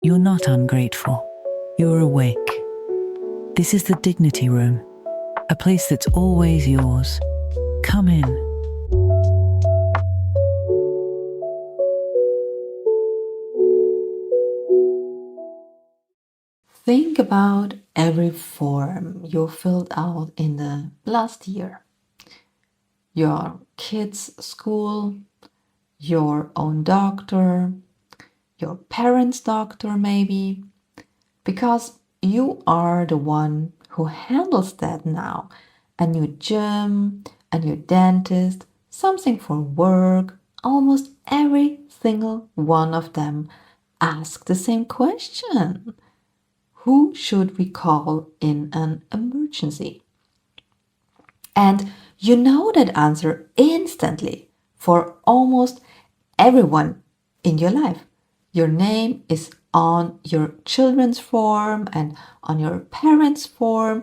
You're not ungrateful. You're awake. This is the Dignity Room, a place that's always yours. Come in. Think about every form you filled out in the last year. Your kids' school, your own doctor, your parents' doctor, maybe, because you are the one who handles that now. A new gym, a new dentist, something for work, almost every single one of them ask the same question. Who should we call in an emergency? And you know that answer instantly for almost everyone in your life. Your name is on your children's form and on your parents' form,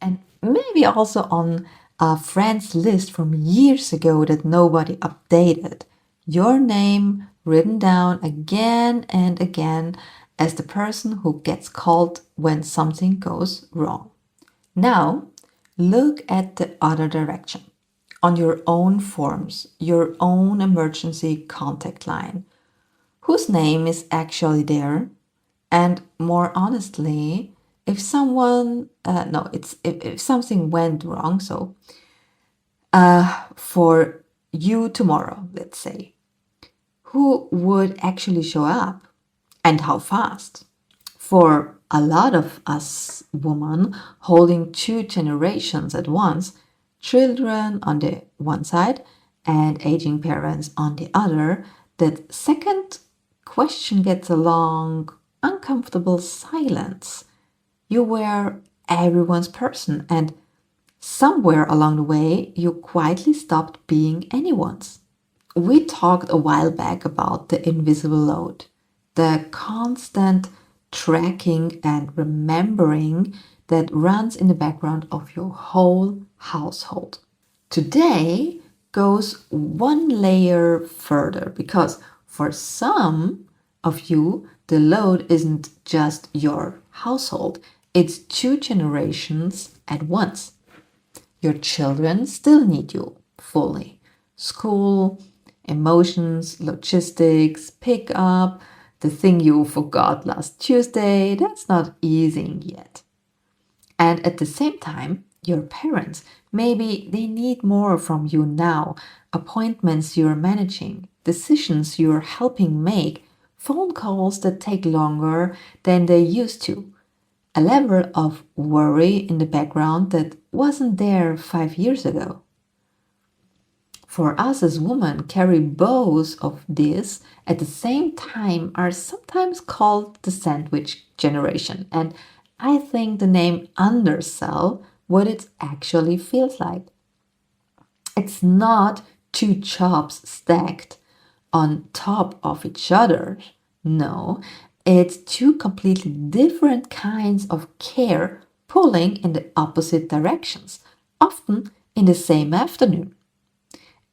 and maybe also on a friend's list from years ago that nobody updated. Your name written down again and again as the person who gets called when something goes wrong. Now, look at the other direction. On your own forms, your own emergency contact line. Whose name is actually there? And more honestly, if someone, no, it's if something went wrong, so for you tomorrow, let's say, who would actually show up and how fast? For a lot of us women holding two generations at once, children on the one side and aging parents on the other, that second question gets a long, uncomfortable silence. You were everyone's person, and somewhere along the way, you quietly stopped being anyone's. We talked a while back about the invisible load, the constant tracking and remembering that runs in the background of your whole household. Today goes one layer further because for some of you, the load isn't just your household, it's two generations at once. Your children still need you fully. School, emotions, logistics, pick up, the thing you forgot last Tuesday, that's not easing yet. And at the same time, your parents, maybe they need more from you now. Appointments you're managing, decisions you're helping make, phone calls that take longer than they used to. A level of worry in the background that wasn't there 5 years ago. For us as women, carry both of this at the same time are sometimes called the sandwich generation. And I think the name undersell what it actually feels like. It's not two jobs stacked on top of each other. No, it's two completely different kinds of care pulling in the opposite directions, often in the same afternoon.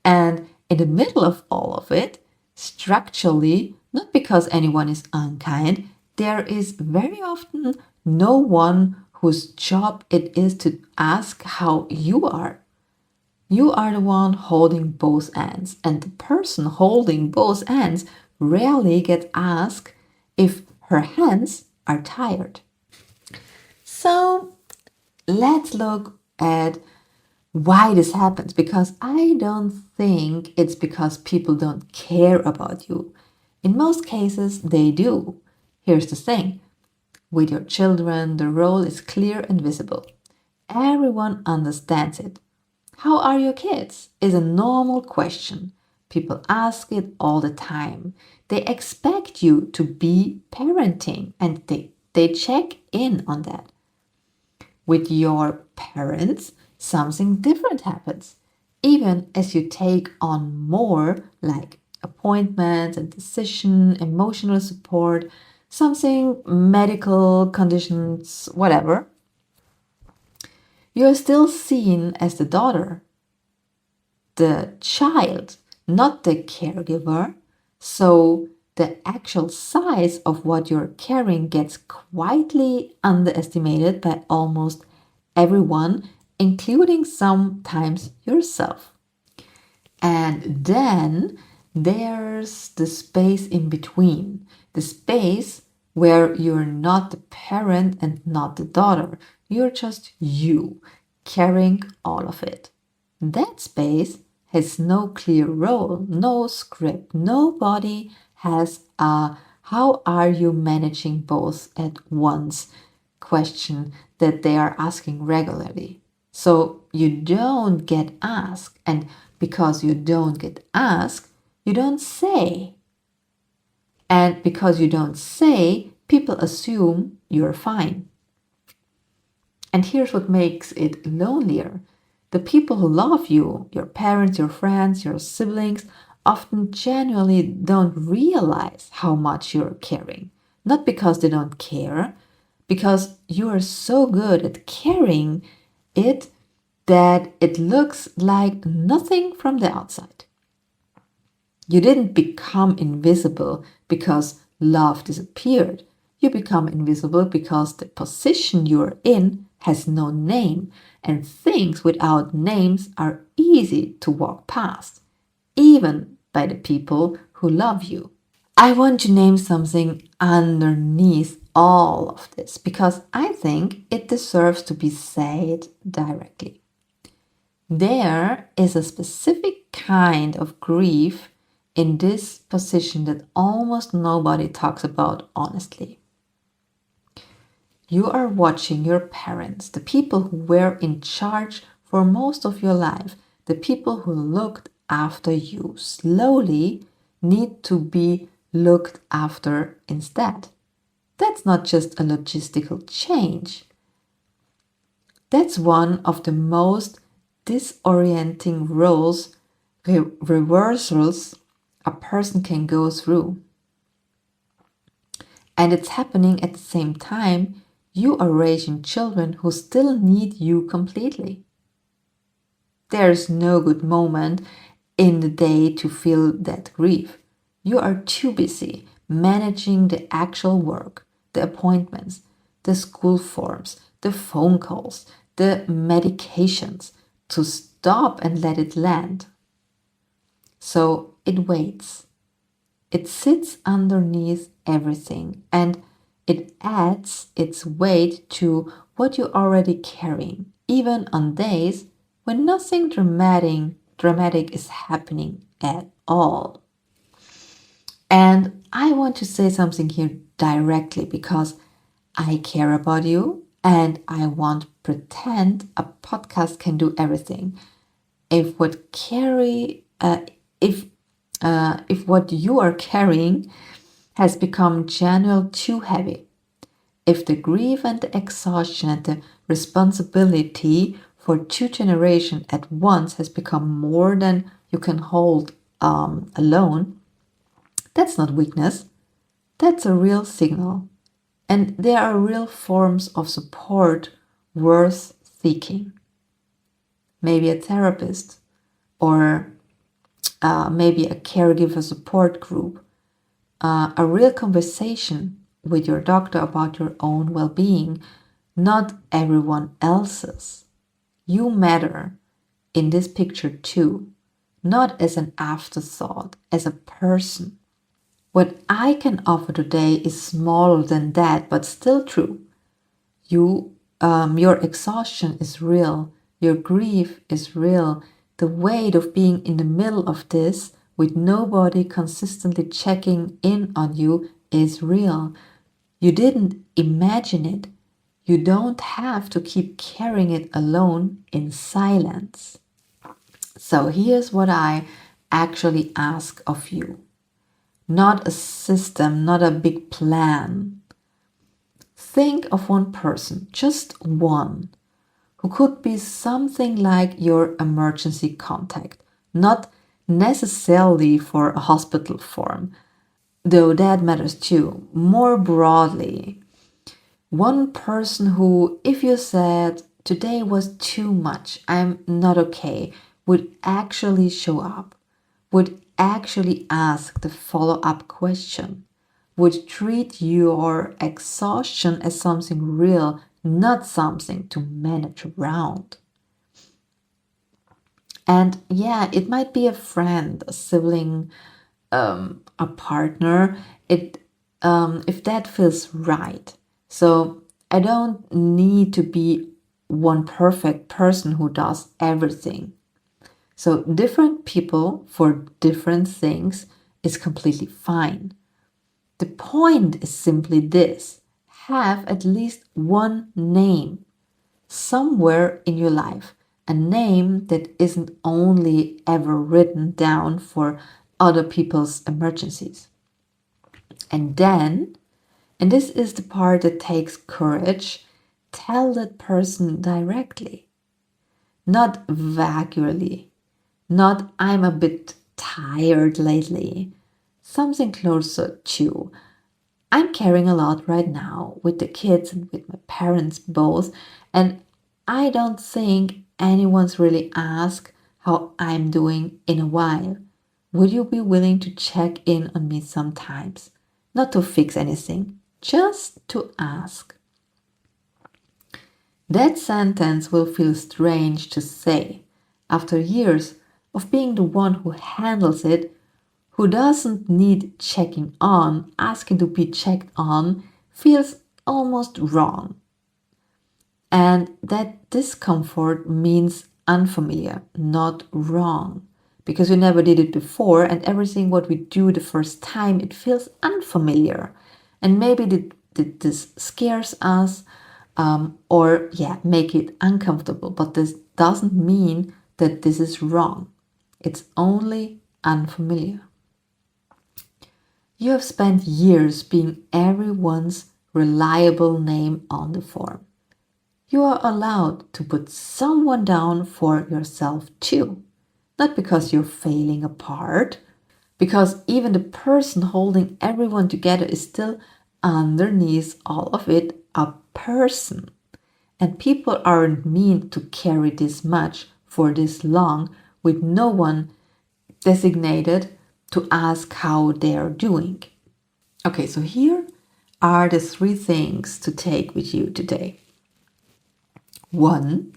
And in the middle of all of it, structurally, not because anyone is unkind, there is very often no one whose job it is to ask how you are. You are the one holding both ends, and the person holding both ends rarely gets asked if her hands are tired. So let's look at why this happens because I don't think it's because people don't care about you. In most cases, they do. Here's the thing with your children, the role is clear and visible. Everyone understands it. How are your kids? Is a normal question. People ask it all the time. They expect you to be parenting and they check in on that. With your parents, something different happens. Even as you take on more, like appointments and decision, emotional support, something medical conditions, whatever, you're still seen as the daughter, the child, not the caregiver. So the actual size of what you're carrying gets quietly underestimated by almost everyone, including sometimes yourself. And then there's the space in between, the space where you're not the parent and not the daughter. You're just you, carrying all of it. That space has no clear role, no script. Nobody has a how are you managing both at once question that they are asking regularly. So you don't get asked, and because you don't get asked, you don't say. And because you don't say, people assume you're fine. And here's what makes it lonelier. The people who love you, your parents, your friends, your siblings, often genuinely don't realize how much you're caring. Not because they don't care, because you are so good at carrying it that it looks like nothing from the outside. You didn't become invisible because love disappeared. You become invisible because the position you're in has no name, and things without names are easy to walk past, even by the people who love you. I want to name something underneath all of this because I think it deserves to be said directly. There is a specific kind of grief in this position that almost nobody talks about honestly. You are watching your parents, the people who were in charge for most of your life, the people who looked after you, slowly need to be looked after instead. That's not just a logistical change. That's one of the most disorienting roles reversals a person can go through. And it's happening at the same time you are raising children who still need you completely. There's no good moment in the day to feel that grief. You are too busy managing the actual work, the appointments, the school forms, the phone calls, the medications to stop and let it land. So it waits. It sits underneath everything and it adds its weight to what you're already carrying, even on days when nothing dramatic is happening at all. And I want to say something here directly because I care about you and I won't pretend a podcast can do everything. If what carry if what you are carrying has become genuinely too heavy, if the grief and the exhaustion and the responsibility for two generations at once has become more than you can hold alone, that's not weakness. That's a real signal. And there are real forms of support worth seeking. Maybe a therapist or maybe a caregiver support group, a real conversation with your doctor about your own well being, not everyone else's. You matter in this picture too, not as an afterthought, as a person. What I can offer today is smaller than that, but still true. Your exhaustion is real, your grief is real. The weight of being in the middle of this with nobody consistently checking in on you is real. You didn't imagine it. You don't have to keep carrying it alone in silence. So here's what I actually ask of you. Not a system, not a big plan. Think of one person, just one, who could be something like your emergency contact, not necessarily for a hospital form, though that matters too. More broadly, one person who, if you said, today was too much, I'm not okay, would actually show up, would actually ask the follow-up question, would treat your exhaustion as something real, not something to manage around. And yeah, it might be a friend, a sibling, a partner. If that feels right. So I don't need to be one perfect person who does everything. So different people for different things is completely fine. The point is simply this: have at least one name somewhere in your life, a name that isn't only ever written down for other people's emergencies. And then, and this is the part that takes courage, tell that person directly, not vaguely, not "I'm a bit tired lately." Something closer to "I'm carrying a lot right now with the kids and with my parents both, and I don't think anyone's really asked how I'm doing in a while. Would you be willing to check in on me sometimes? Not to fix anything, just to ask." That sentence will feel strange to say after years of being the one who handles it, who doesn't need checking on. Asking to be checked on feels almost wrong. And that discomfort means unfamiliar, not wrong. Because we never did it before, and everything what we do the first time, it feels unfamiliar. And maybe this scares us, or yeah, make it uncomfortable. But this doesn't mean that this is wrong. It's only unfamiliar. You have spent years being everyone's reliable name on the form. You are allowed to put someone down for yourself too. Not because you're failing apart, because even the person holding everyone together is still underneath all of it a person. And people aren't meant to carry this much for this long with no one designated to ask how they're doing. Okay, so here are the 3 things to take with you today. 1.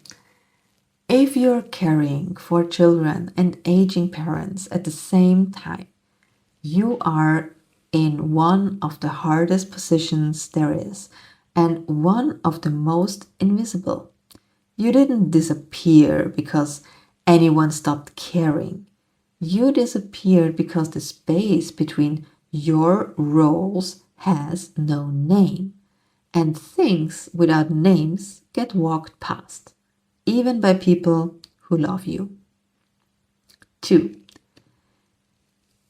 If you're caring for children and aging parents at the same time, you are in one of the hardest positions there is and one of the most invisible. You didn't disappear because anyone stopped caring. You disappeared because the space between your roles has no name, and things without names get walked past, even by people who love you. 2.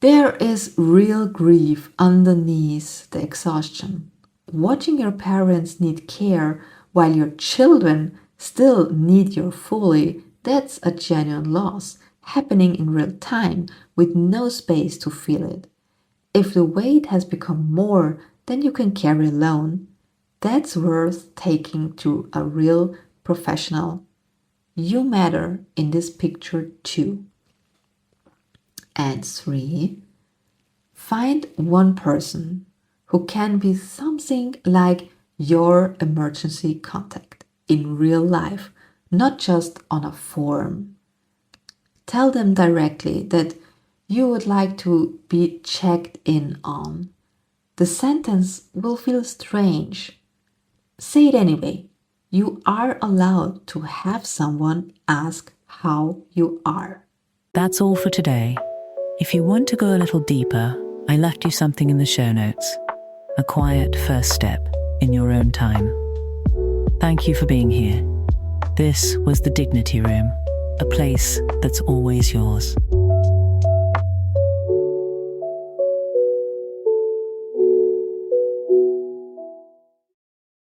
There is real grief underneath the exhaustion. Watching your parents need care while your children still need you fully, that's a genuine loss, happening in real time with no space to feel it. If the weight has become more than you can carry alone, that's worth taking to a real professional. You matter in this picture too. And 3, find one person who can be something like your emergency contact in real life, not just on a form. Tell them directly that you would like to be checked in on. The sentence will feel strange. Say it anyway. You are allowed to have someone ask how you are. That's all for today. If you want to go a little deeper, I left you something in the show notes. A quiet first step in your own time. Thank you for being here. This was the Dignity Room, a place that's always yours.